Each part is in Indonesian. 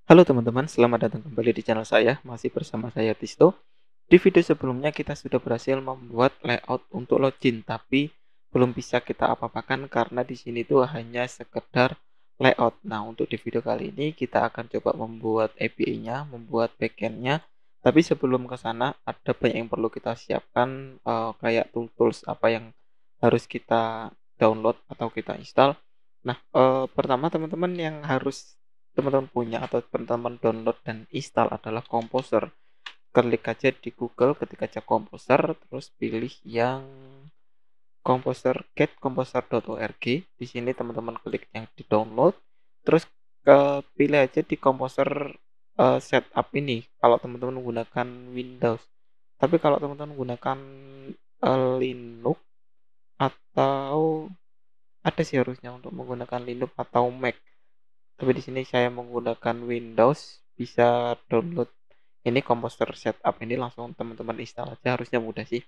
Halo teman-teman, selamat datang kembali di channel saya. Masih bersama saya Tisto. Di video sebelumnya kita sudah berhasil membuat layout untuk login, tapi belum bisa kita apa-apakan karena di sini tuh hanya sekedar layout. Nah, untuk di video kali ini kita akan coba membuat API-nya, membuat backend-nya. Tapi sebelum ke sana ada banyak yang perlu kita siapkan, kayak tools-tools apa yang harus kita download atau kita install. Nah, pertama teman-teman yang harus teman-teman punya atau teman-teman download dan install adalah Composer. Klik aja di Google, ketik aja Composer, terus pilih yang Composer get composer.org. Di sini teman-teman klik yang di download, terus pilih aja di Composer setup ini kalau teman-teman menggunakan Windows. Tapi kalau teman-teman menggunakan Linux atau ada sih harusnya untuk menggunakan Linux atau Mac. Tapi di sini saya menggunakan Windows, bisa download ini Composer Setup ini langsung teman-teman install aja, harusnya mudah sih.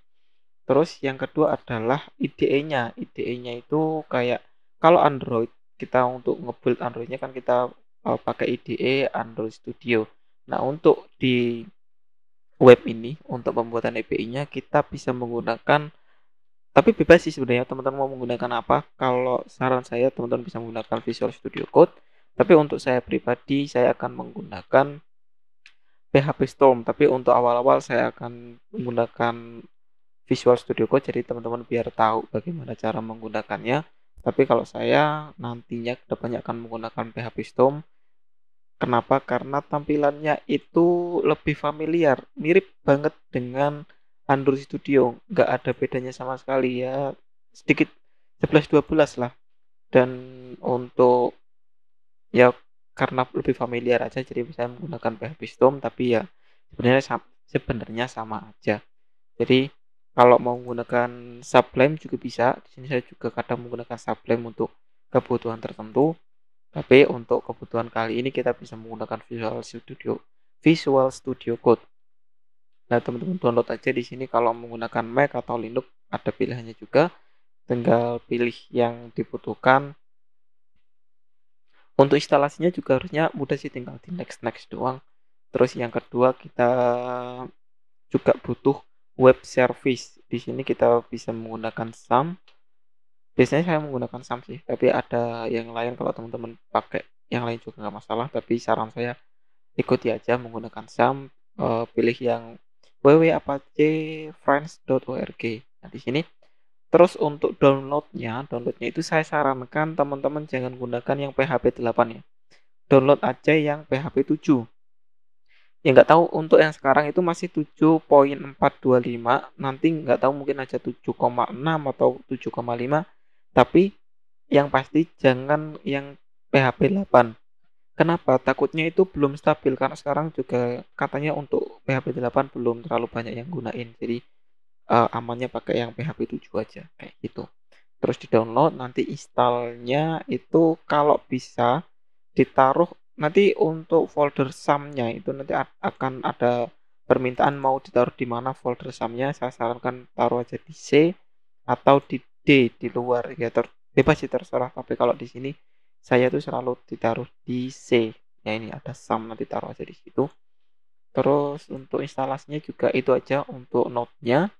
Terus yang kedua adalah IDE-nya. IDE-nya itu kayak kalau Android, kita untuk nge-build Android-nya kan kita pakai IDE Android Studio. Nah, untuk di web ini, untuk pembuatan API-nya kita bisa menggunakan, tapi bebas sih sebenarnya teman-teman mau menggunakan apa. Kalau saran saya teman-teman bisa menggunakan Visual Studio Code, tapi untuk saya pribadi saya akan menggunakan PHP Storm. Tapi untuk awal-awal saya akan menggunakan Visual Studio Code, jadi teman-teman biar tahu bagaimana cara menggunakannya. Tapi kalau saya nantinya kedepannya akan menggunakan PHP Storm. Kenapa? Karena tampilannya itu lebih familiar, mirip banget dengan Android Studio, nggak ada bedanya sama sekali ya, sedikit 11-12 lah. Dan untuk ya karena lebih familiar aja jadi saya menggunakan PHP Storm, tapi ya sebenarnya sama aja. Jadi kalau mau menggunakan Sublime juga bisa. Di sini saya juga kadang menggunakan Sublime untuk kebutuhan tertentu. Tapi untuk kebutuhan kali ini kita bisa menggunakan Visual Studio Code. Nah, teman-teman download aja di sini kalau menggunakan Mac atau Linux ada pilihannya juga. Tinggal pilih yang dibutuhkan. Untuk instalasinya juga harusnya mudah sih, tinggal di next next doang. Terus yang kedua kita juga butuh web service. Di sini kita bisa menggunakan SAM. Biasanya saya menggunakan SAM sih, tapi ada yang lain kalau teman-teman pakai yang lain juga nggak masalah. Tapi saran saya ikuti aja menggunakan SAM, pilih yang www.apacfriends.org. Nah, di sini terus untuk downloadnya itu saya sarankan teman-teman jangan gunakan yang PHP 8 ya. Download aja yang PHP 7. Ya nggak tahu untuk yang sekarang itu masih 7.425, nanti nggak tahu mungkin aja 7,6 atau 7,5, tapi yang pasti jangan yang PHP 8. Kenapa? Takutnya itu belum stabil karena sekarang juga katanya untuk PHP 8 belum terlalu banyak yang gunain. Jadi amannya pakai yang PHP 7 aja kayak gitu. Terus di-download, nanti installnya itu kalau bisa ditaruh nanti untuk folder SAM-nya itu nanti akan ada permintaan mau ditaruh di mana folder SAM-nya. Saya sarankan taruh aja di C atau di D di luar ya, bebas sih terserah. Tapi kalau di sini saya tuh selalu ditaruh di C. Ya ini ada SAM, nanti taruh aja di situ. Terus untuk instalasinya juga itu aja untuk node-nya.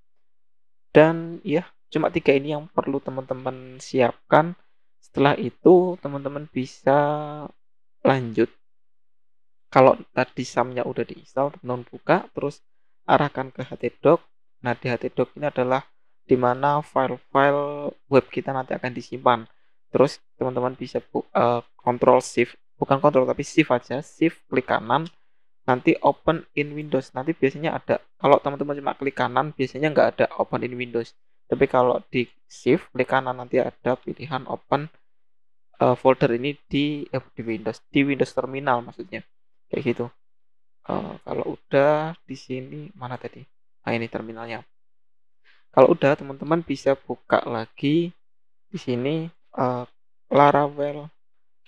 Dan ya, cuma 3 ini yang perlu teman-teman siapkan. Setelah itu teman-teman bisa lanjut. Kalau tadi SAM-nya udah diinstal, teman-teman buka, terus arahkan ke htdoc. Nah, di htdoc ini adalah di mana file-file web kita nanti akan disimpan. Terus teman-teman bisa Ctrl Shift, bukan Ctrl tapi Shift aja, Shift klik kanan, nanti Open in Windows. Nanti biasanya ada, kalau teman-teman cuma klik kanan biasanya nggak ada Open in Windows. Tapi kalau di Shift klik kanan nanti ada pilihan Open folder ini di Windows Terminal maksudnya. Kayak gitu. Kalau udah di sini mana tadi? Nah, ini terminalnya. Kalau udah teman-teman bisa buka lagi di sini Laravel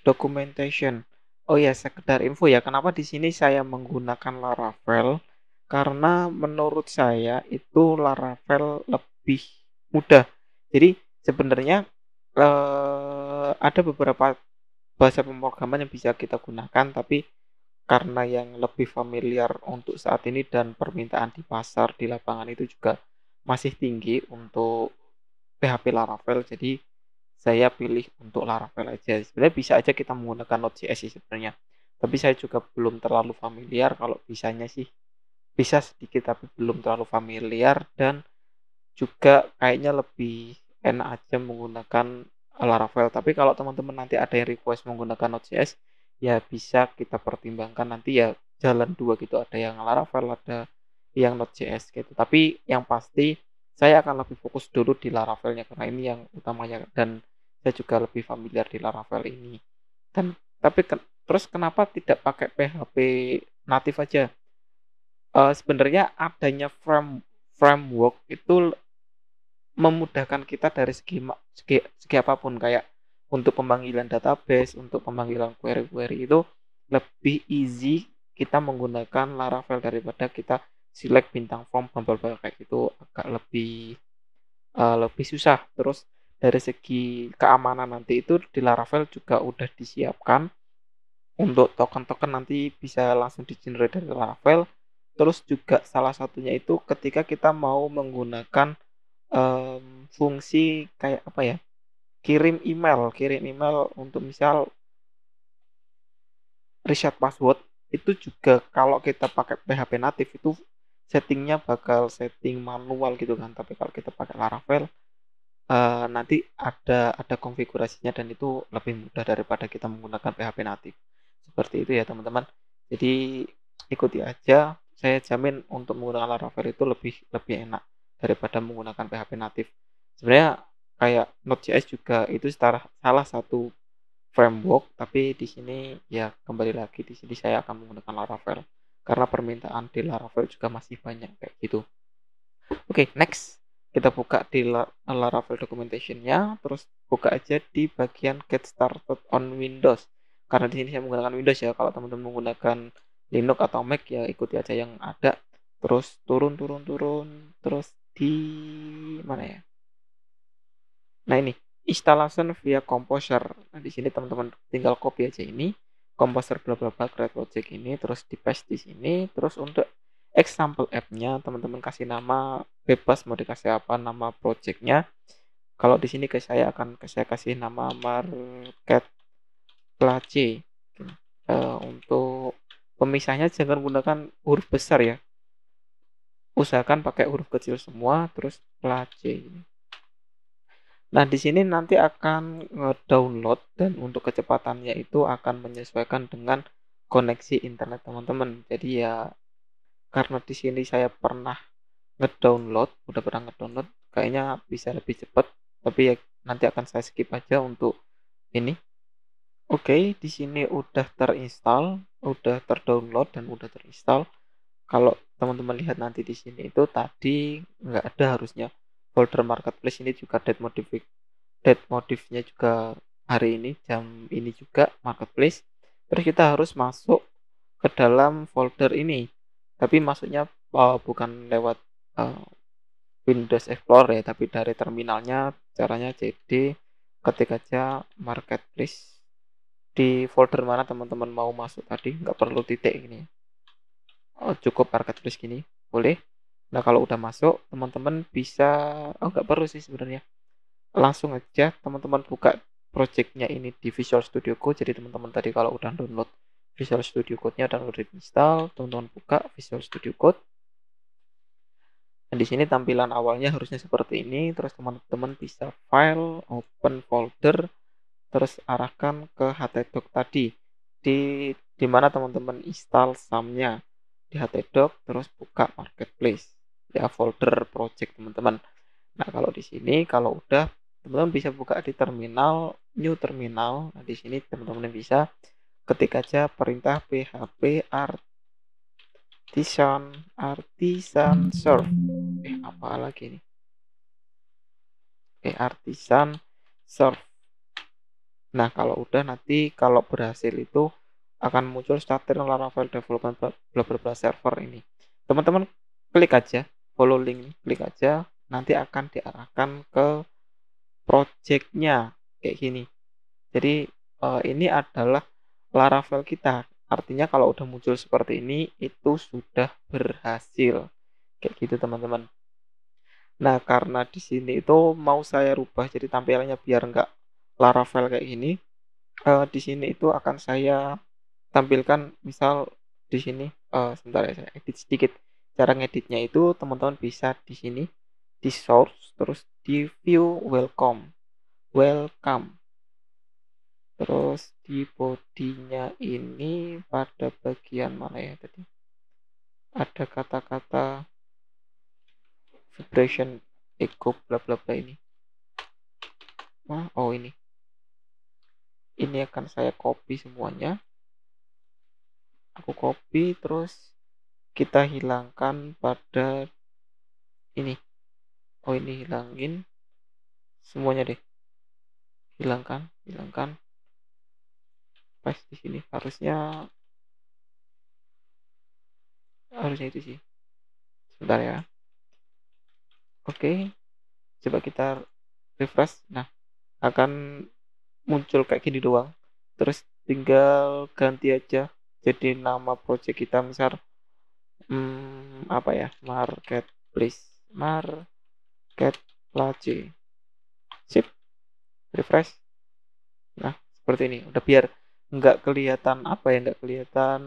Documentation. Oh ya, sekedar info ya, kenapa di sini saya menggunakan Laravel? Karena menurut saya itu Laravel lebih mudah. Jadi sebenarnya ada beberapa bahasa pemrograman yang bisa kita gunakan, tapi karena yang lebih familiar untuk saat ini dan permintaan di pasar, di lapangan itu juga masih tinggi untuk PHP Laravel, jadi saya pilih untuk Laravel aja. Sebenarnya bisa aja kita menggunakan Node.js sih sebenarnya, tapi saya juga belum terlalu familiar, kalau bisanya sih bisa sedikit tapi belum terlalu familiar, dan juga kayaknya lebih enak aja menggunakan Laravel. Tapi kalau teman-teman nanti ada yang request menggunakan Node.js, ya bisa kita pertimbangkan nanti ya jalan dua gitu, ada yang Laravel, ada yang Node.js gitu. Tapi yang pasti saya akan lebih fokus dulu di Laravelnya karena ini yang utamanya, dan saya juga lebih familiar di Laravel ini. Dan tapi terus kenapa tidak pakai PHP natif aja? Sebenarnya adanya framework itu memudahkan kita dari segi apapun, kayak untuk pemanggilan database, untuk pemanggilan query-query itu lebih easy kita menggunakan Laravel daripada kita select bintang form kayak gitu, agak lebih susah. Terus dari segi keamanan nanti itu di Laravel juga udah disiapkan untuk token-token nanti bisa langsung di-generate dari Laravel. Terus juga salah satunya itu ketika kita mau menggunakan fungsi kayak apa ya, kirim email untuk misal reset password, itu juga kalau kita pakai PHP natif itu settingnya bakal setting manual gitu kan. Tapi kalau kita pakai Laravel, nanti ada konfigurasinya dan itu lebih mudah daripada kita menggunakan PHP natif. Seperti itu ya teman-teman. Jadi ikuti aja, saya jamin untuk menggunakan Laravel itu lebih lebih enak daripada menggunakan PHP natif. Sebenarnya kayak Node.js juga itu salah satu framework, tapi di sini ya kembali lagi di sini saya akan menggunakan Laravel karena permintaan di Laravel juga masih banyak kayak gitu. Oke, next kita buka di Laravel documentation-nya, terus buka aja di bagian get started on Windows. Karena di sini saya menggunakan Windows ya, kalau teman-teman menggunakan Linux atau Mac ya ikuti aja yang ada. Terus turun, terus di mana ya? Nah ini, installation via Composer. Nah di sini teman-teman tinggal copy aja ini, Composer bla bla bla create project ini, terus di paste di sini, terus untuk example app-nya teman-teman kasih nama bebas, mau dikasih apa nama project-nya. Kalau di sini saya kasih nama Marketplace. Untuk pemisahnya jangan gunakan huruf besar ya. Usahakan pakai huruf kecil semua, terus place. Nah, di sini nanti akan nge-download dan untuk kecepatannya itu akan menyesuaikan dengan koneksi internet teman-teman. Jadi ya karena di sini saya udah pernah nge-download, kayaknya bisa lebih cepat. Tapi ya nanti akan saya skip aja untuk ini. Oke, di sini udah terinstall, udah terdownload dan udah terinstall. Kalau teman-teman lihat nanti di sini itu tadi nggak ada harusnya folder marketplace, ini juga date modifnya juga hari ini jam ini juga marketplace. Terus kita harus masuk ke dalam folder ini, tapi masuknya bukan lewat uh, Windows Explorer ya, tapi dari terminalnya. Caranya cd ketik aja marketplace di folder mana teman-teman mau masuk tadi, nggak perlu titik ini. Cukup marketplace gini boleh. Nah kalau udah masuk teman-teman bisa, nggak perlu sih sebenarnya, langsung aja teman-teman buka projectnya ini di Visual Studio Code. Jadi teman-teman tadi kalau udah download Visual Studio Code-nya dan udah install, teman-teman buka Visual Studio Code. Dan di sini tampilan awalnya harusnya seperti ini. Terus teman-teman bisa file, open folder, terus arahkan ke htdoc tadi. Di mana teman-teman install SAM-nya di htdoc, terus buka marketplace ya, folder project teman-teman. Nah, kalau di sini kalau udah teman-teman bisa buka di terminal, new terminal. Nah, di sini teman-teman bisa ketik aja perintah php artisan serve. Apa lagi nih? Artisan serve. Nah, kalau udah nanti kalau berhasil itu akan muncul starter Laravel Development bla bla bla server ini. Teman-teman klik aja, follow link, klik aja, nanti akan diarahkan ke projectnya kayak gini. Jadi ini adalah Laravel kita. artinya kalau udah muncul seperti ini itu sudah berhasil. Kayak gitu teman-teman. Nah, karena di sini itu mau saya rubah jadi tampilannya biar nggak Laravel kayak gini, di sini itu akan saya tampilkan misal di sini, sebentar ya saya edit sedikit. Cara ngeditnya itu teman-teman bisa di sini, di source, terus di view welcome, welcome. Terus di bodinya ini pada bagian mana ya tadi? Ada kata-kata vibration echo bla bla bla ini. Oh ini. Ini akan saya copy semuanya. Aku copy terus kita hilangkan pada ini. Oh ini hilangin semuanya deh. Hilangkan, hilangkan. Pas di sini harusnya itu sih. Sebentar ya. Oke, coba kita refresh. Nah, akan muncul kayak gini doang. Terus tinggal ganti aja jadi nama project kita misal apa ya? Marketplace. Sip, refresh. Nah, seperti ini. Udah biar nggak kelihatan apa ya, nggak kelihatan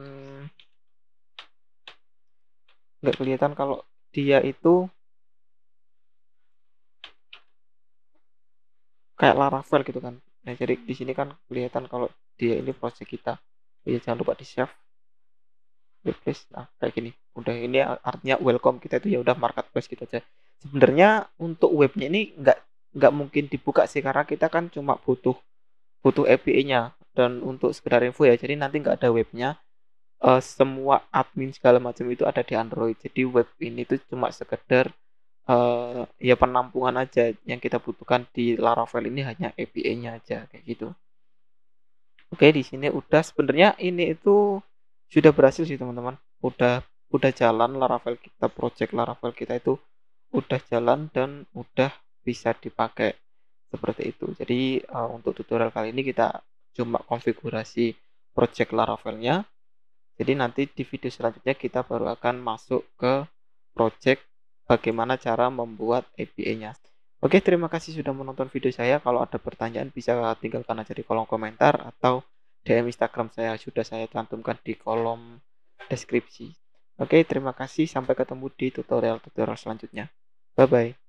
kalau dia itu kayak Laravel gitu kan. Nah, jadi di sini kan kelihatan kalau dia ini project kita. Ya, jangan lupa di save, replace. Nah, kayak gini. Udah ini artinya welcome kita itu ya udah marketplace gitu aja. Sebenarnya untuk webnya ini nggak mungkin dibuka sih karena kita kan cuma butuh butuh API-nya dan untuk sekedar info ya. Jadi nanti nggak ada webnya. Semua admin segala macam itu ada di Android. Jadi web ini tuh cuma sekedar ya penampungan aja. Yang kita butuhkan di Laravel ini hanya API-nya aja kayak gitu. Oke, di sini udah sebenarnya ini itu sudah berhasil sih teman-teman. Udah jalan Laravel kita, project Laravel kita itu udah jalan dan udah bisa dipakai seperti itu. Jadi untuk tutorial kali ini kita cuma konfigurasi project Laravelnya. Jadi nanti di video selanjutnya kita baru akan masuk ke project bagaimana cara membuat API-nya. Oke, terima kasih sudah menonton video saya. Kalau ada pertanyaan bisa tinggalkan aja di kolom komentar atau DM Instagram saya sudah saya cantumkan di kolom deskripsi. Oke, terima kasih. Sampai ketemu di tutorial-tutorial selanjutnya. Bye bye.